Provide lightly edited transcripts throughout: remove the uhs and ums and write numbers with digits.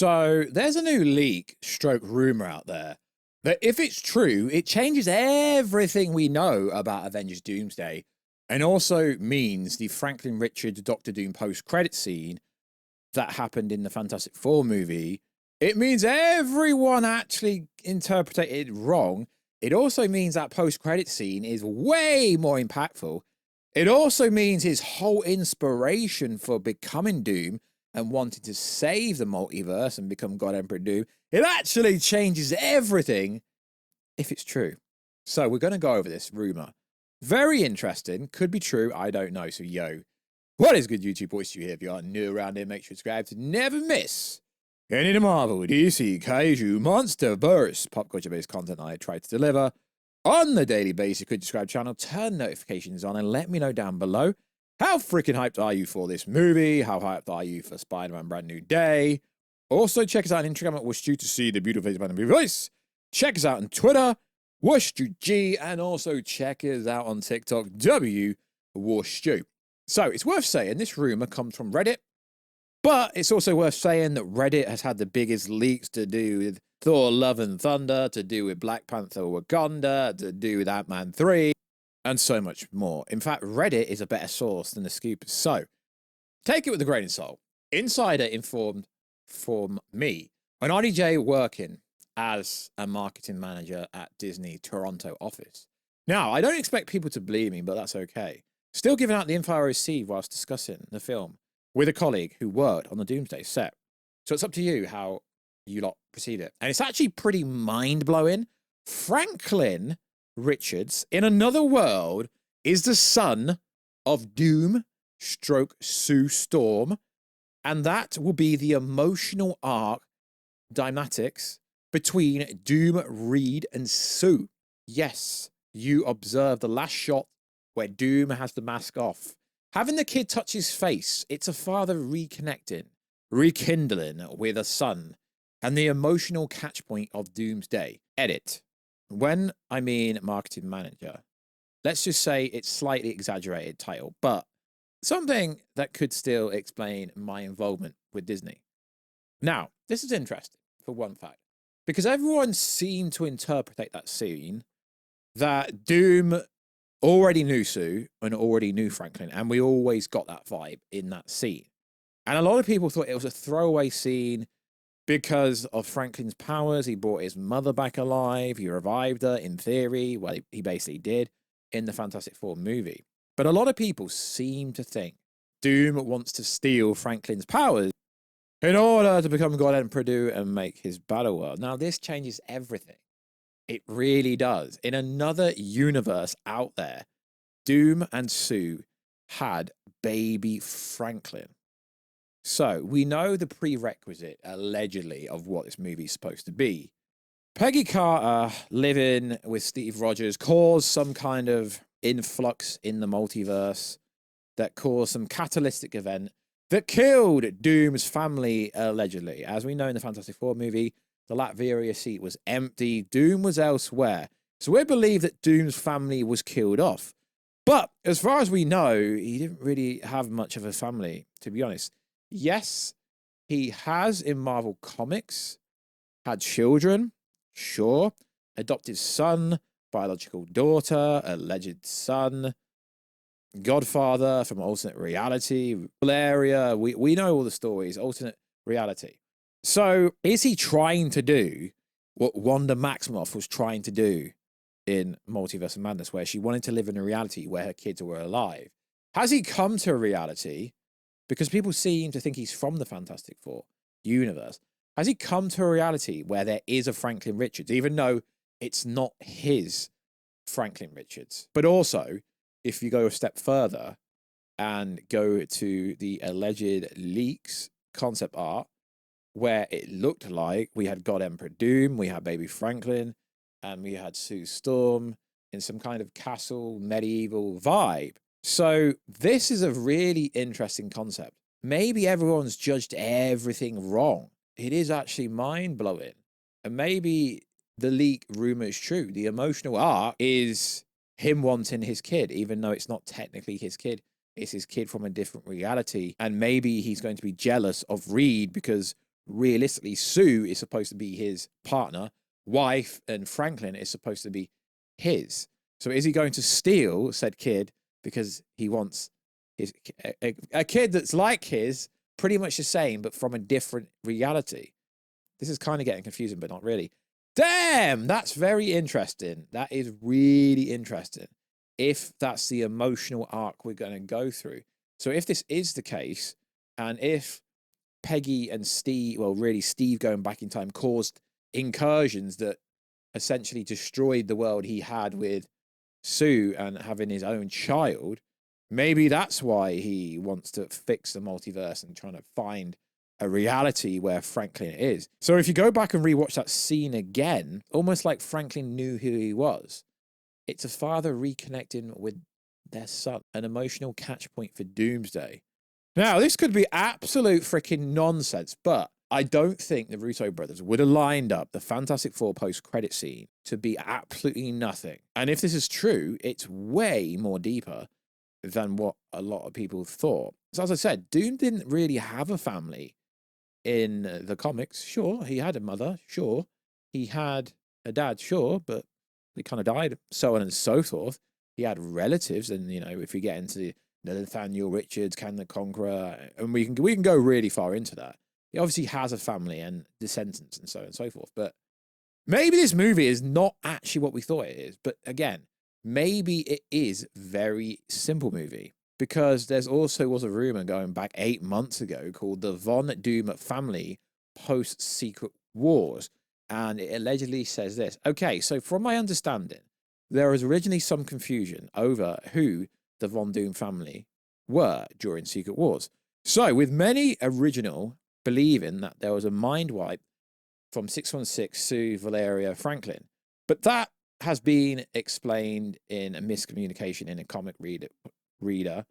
So there's a new leak stroke rumor out there that if it's true, it changes everything we know about Avengers Doomsday and also means the Franklin Richards Doctor Doom post-credit scene that happened in the Fantastic Four movie. It means everyone actually interpreted it wrong. It also means that post-credit scene is way more impactful. It also means his whole inspiration for becoming Doom and wanting to save the multiverse and become God Emperor Doom, it actually changes everything if it's true. So we're going to go over this rumor. Very interesting. Could be true. I don't know. So, yo, what is good, YouTube boys? You here? If you are new around here, make sure to subscribe to never miss any of the Marvel, DC, Kaiju, Monsterverse, pop culture-based content I try to deliver on the daily basis. Could subscribe channel, turn notifications on, and let me know down below. How freaking hyped are you for this movie? How hyped are you for Spider-Man Brand New Day? Also, check us out on Instagram at Warstu to see the beautiful face of my voice. Check us out on Twitter, WarstuG, and also check us out on TikTok, Warstu. So, it's worth saying this rumor comes from Reddit, but it's also worth saying that Reddit has had the biggest leaks to do with Thor Love and Thunder, to do with Black Panther Wakanda, to do with Ant-Man 3, and so much more. In fact, Reddit is a better source than the scoopers. So, take it with a grain of salt. Insider informed from me, an RDJ working as a marketing manager at Disney Toronto office. Now, I don't expect people to believe me, but that's okay. Still giving out the info I received whilst discussing the film with a colleague who worked on the Doomsday set. So it's up to you how you lot proceed it. And it's actually pretty mind-blowing. Franklin Richards, in another world, is the son of Doom stroke Sue Storm, and that will be the emotional arc dynamics between Doom, Reed, and Sue. Yes, you observe the last shot where Doom has the mask off. Having the kid touch his face, it's a father reconnecting, rekindling with a son, and the emotional catch point of Doomsday. Edit. When I mean marketing manager, let's just say it's slightly exaggerated title, but something that could still explain my involvement with Disney. Now, this is interesting for one fact, because everyone seemed to interpret that scene that Doom already knew Sue and already knew Franklin, and we always got that vibe in that scene. And a lot of people thought it was a throwaway scene because of Franklin's powers. He brought his mother back alive. He revived her, in theory. Well, he basically did in the Fantastic Four movie. But a lot of people seem to think Doom wants to steal Franklin's powers in order to become God Emperor Doom and make his battle world. Now, this changes everything. It really does. In another universe out there, Doom and Sue had baby Franklin. So, we know the prerequisite, allegedly, of what this movie is supposed to be. Peggy Carter, living with Steve Rogers, caused some kind of influx in the multiverse that caused some catalytic event that killed Doom's family, allegedly. As we know in the Fantastic Four movie, the Latveria seat was empty. Doom was elsewhere. So we believe that Doom's family was killed off. But as far as we know, he didn't really have much of a family, to be honest. Yes, he has in Marvel Comics had children, sure. Adopted son, biological daughter, alleged son, godfather from alternate reality, area. We know all the stories, alternate reality. So is he trying to do what Wanda Maximoff was trying to do in Multiverse of Madness, where she wanted to live in a reality where her kids were alive? Has he come to a reality? Because people seem to think he's from the Fantastic Four universe. Has he come to a reality where there is a Franklin Richards, even though it's not his Franklin Richards? But also, if you go a step further and go to the alleged leaks concept art, where it looked like we had God Emperor Doom, we had baby Franklin, and we had Sue Storm in some kind of castle medieval vibe. So this is a really interesting concept. Maybe everyone's judged everything wrong. It is actually mind-blowing. And maybe the leak rumor is true. The emotional arc is him wanting his kid, even though it's not technically his kid. It's his kid from a different reality. And maybe he's going to be jealous of Reed because realistically, Sue is supposed to be his partner, wife, and Franklin is supposed to be his. So is he going to steal said kid because he wants a kid that's like his, pretty much the same, but from a different reality? This is kind of getting confusing, but not really. Damn, that's very interesting. That is really interesting. If that's the emotional arc we're going to go through. So if this is the case, and if Peggy and Steve, well, really Steve going back in time, caused incursions that essentially destroyed the world he had with Sue and having his own child, maybe that's why he wants to fix the multiverse and trying to find a reality where Franklin is. So if you go back and rewatch that scene again, almost like Franklin knew who he was. It's a father reconnecting with their son, an emotional catch point for Doomsday. Now, this could be absolute freaking nonsense, but I don't think the Russo brothers would have lined up the Fantastic Four post-credit scene to be absolutely nothing. And if this is true, it's way more deeper than what a lot of people thought. So as I said, Doom didn't really have a family in the comics. Sure, he had a mother. Sure, he had a dad. Sure, but he kind of died, so on and so forth. He had relatives, and you know, if we get into Nathaniel Richards, Kang the Conqueror, and we can go really far into that. He obviously has a family and descendants and so on and so forth. But maybe this movie is not actually what we thought it is. But again, maybe it is a very simple movie, because there's also was a rumor going back 8 months ago called the Von Doom family post Secret Wars. And it allegedly says this. Okay, so from my understanding, there was originally some confusion over who the Von Doom family were during Secret Wars. So with many original believing that there was a mind wipe from 616 Sue, Valeria, Franklin. But that has been explained in a miscommunication in a comic reader.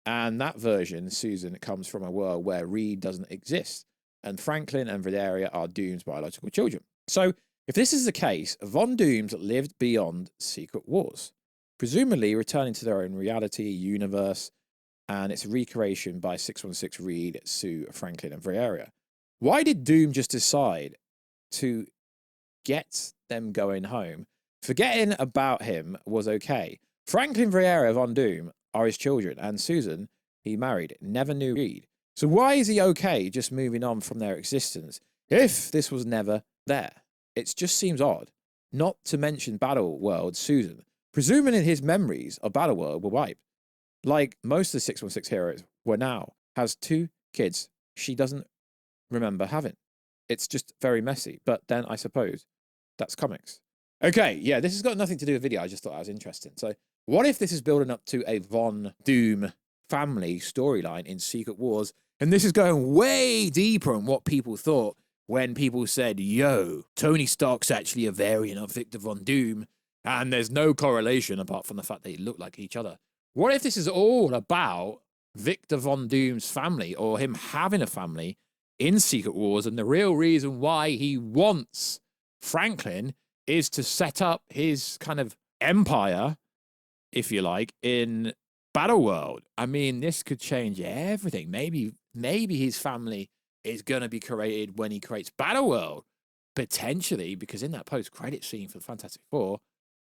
And that version, Susan, comes from a world where Reed doesn't exist. And Franklin and Valeria are Doom's biological children. So if this is the case, Von Dooms lived beyond Secret Wars, presumably returning to their own reality, universe, and its recreation by 616 Reed, Sue, Franklin, and Valeria. Why did Doom just decide to get them going home? Forgetting about him was okay. Franklin, Valeria, Von Doom are his children, and Susan, he married, never knew Reed. So why is he okay just moving on from their existence if this was never there? It just seems odd. Not to mention Battle World Susan, presuming in his memories of Battle World were wiped. Like most of the 616 heroes were now, has 2 kids she doesn't remember having. It's just very messy. But then I suppose that's comics. Okay, yeah, this has got nothing to do with video. I just thought that was interesting. So what if this is building up to a Von Doom family storyline in Secret Wars? And this is going way deeper on what people thought when people said, yo, Tony Stark's actually a variant of Victor Von Doom, and there's no correlation apart from the fact they look like each other. What if this is all about Victor Von Doom's family, or him having a family in Secret Wars, and the real reason why he wants Franklin is to set up his kind of empire, if you like, in Battleworld? I mean, this could change everything. Maybe his family is going to be created when he creates Battleworld. Potentially, because in that post-credit scene for the Fantastic Four,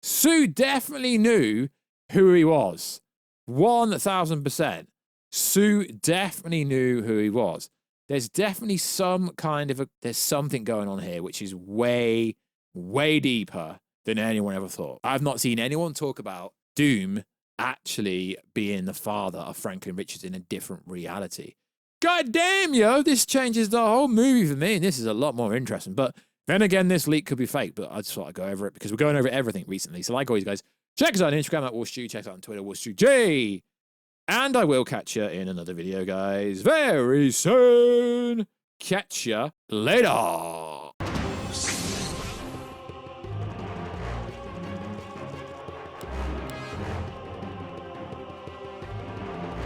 Sue definitely knew who he was. 1,000%. Sue definitely knew who he was. There's definitely some kind of there's something going on here which is way, way deeper than anyone ever thought. I've not seen anyone talk about Doom actually being the father of Franklin Richards in a different reality. God damn, yo, this changes the whole movie for me, and this is a lot more interesting. But then again, this leak could be fake, but I just thought I'd go over it because we're going over everything recently. So like always, guys, check us out on Instagram at Warstu, check us out on Twitter, WarstuJ. And I will catch you in another video, guys, very soon. Catch you later.